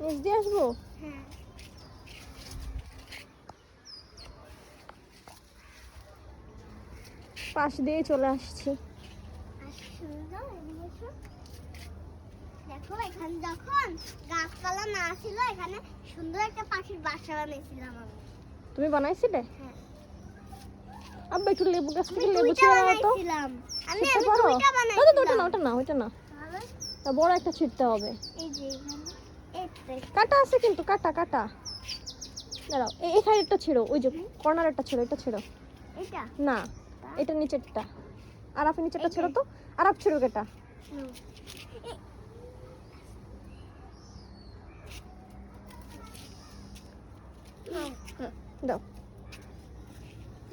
নিচ দিয়ে আসবো? হ্যাঁ। পাশ দিয়ে চলে আসছি। দেখো এখানে যখন গাছপালা না ছিল এখানে সুন্দর একটা পাখির বাসা বানিয়েছিলাম আমি। তুমি বানাইছিলে? হ্যাঁ। আব্বা একটু লেবু গাছ থেকে আমি লেবু দুইটা ছিঁড়ে দাও তো। বানাইছিলাম। আমি ছিঁড়তে পারো? দুইটা ওটা না, বানাইছিলাম। ওটা না, ওটা না। তাহলে তা বড় একটা ছিঁড়তে হবে। এই যে এখানে এইটাই। কাটা আছে কিন্তু, কাটা কাটা। দাঁড়াও, এখানে একটা ছিঁড়ো, ওই যে কর্নার একটা ছিঁড়ো, এটা ছিঁড়ো। এটা না, এটা নিচেরটা। আর আপনি নিচেরটা এইটাই। ছিঁড়ো তো। আর আপ ছিঁড়ো এটা। হুম। দাও,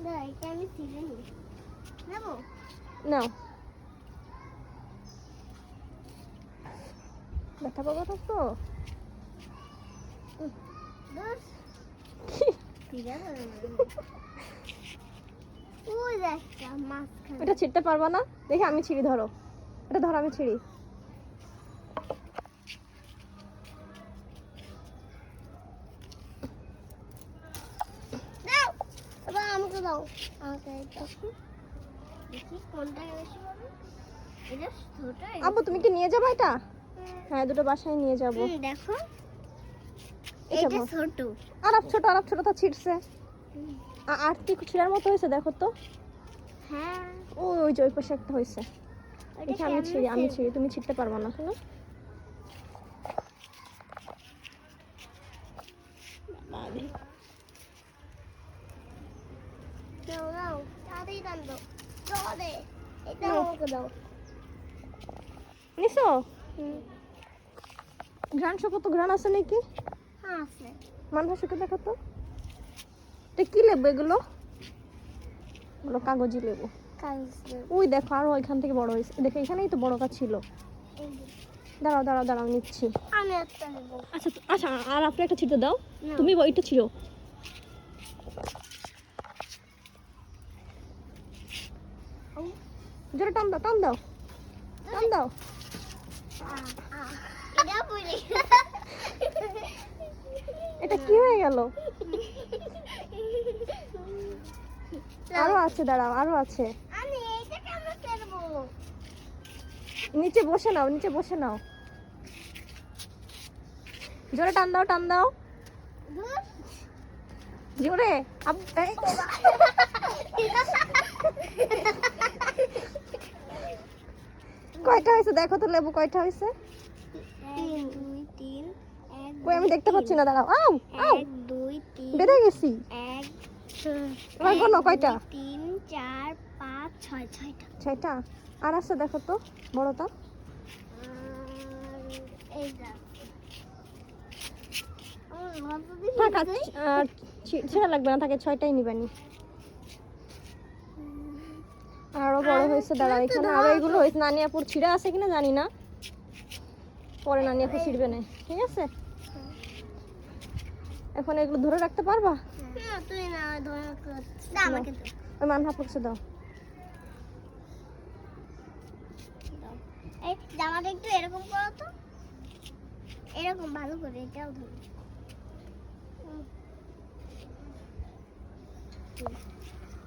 দাঁড়া, এটা আমি ছিঁড়ে নিই। নেবো? নাও। ব্যথা পাবো না তো? দোস ছিঁড়ে দেবো না। ওই একটা মাঝখানে। এটা ছিঁড়তে পারবা না? দেখি আমি ছিঁড়ি, ধরো। এটা ধরো, আমি ছিঁড়ি। দাও, এবার আমাকে দাও। আমাকে এটা। দেখি কোনটা বেশি পাবো। এটা ছোট। আব্বু তুমি কি নিয়ে যাবে এটা? হ্যাঁ, দুটো বাসায় নিয়ে যাব। দেখো এটা এটা বল। ছোট। আর আপ ছোট তো ছিঁড়ছে। আর কি ছিঁড়ার মতো হয়েছে দেখো তো। হ্যাঁ, ওই যে ওই পাশে একটা হয়েছে। দেখি আমি ছিঁড়ি, তুমি ছিঁড়তে পারবা না, শোনো। দাও দাও, তাড়াতাড়ি টান দাও। জলে এটা আমাকে দাও। নিছো? ঘ্রাণ কত ঘ্রাণ আছে নাকি? হ্যাঁ আছে। মানুষকে দেখো তো। এটা কি লেবু এগুলো? এগুলো কাগজি লেবু। ওই দেখো, আরো ওইখান থেকে বড় হয়েছে। দেখো এখানেই তো বড় গাছ ছিল। দাঁড়াও দাঁড়াও দাঁড়াও, নিচ্ছি। আমি একটা নেবো। আচ্ছা আচ্ছা, আর আপনি একটা ছিঁড়তে দাও। না। তুমি ওইটা ছিঁড়ো। জোরে টান দাও, টান দাও, টান দাও। এটা পড়ে এটা কি হয়ে গেল? আরো আছে, দাঁড়াও, আরো আছে। আমি এইটা কেমন করবো? নিচে বসে নাও, নিচে বসে নাও। জোরে টান দাও, টান দাও ধুর। জোরে। এই। কয়টা হয়েছে দেখো তো, লেবু কয়টা হয়েছে? 1 2 3 1 কই আমি দেখতে পাচ্ছি না, দাঁড়াও। আউ আউ, 1 2 3 বেড়ে গেছি। 1 এবার গোনো কয়টা? 3 4 5 6 6টা। 6টা। আর আছে দেখো তো বড়টা। এই যা থাক, আর ছেঁড়া লাগবে না, থাকে 6টাই নিবানি। আরো বড় হয়েছে, দাঁড়াও, এখানে আরো এগুলো হয়েছে। নানিয়াপুর ছিঁড়া আছে কিনা জানি না, পরে নানিয়াপুর ছিঁড়বে না, ঠিক আছে? এখন এগুলো ধরে রাখতে পারবা? না, তুই না ধরে কর। না, আমাকে দাও। ওই মানহাপুরছে দাও। এই জামাটা একটু এরকম করো তো, এরকম ভালো করে এটাও ধরো।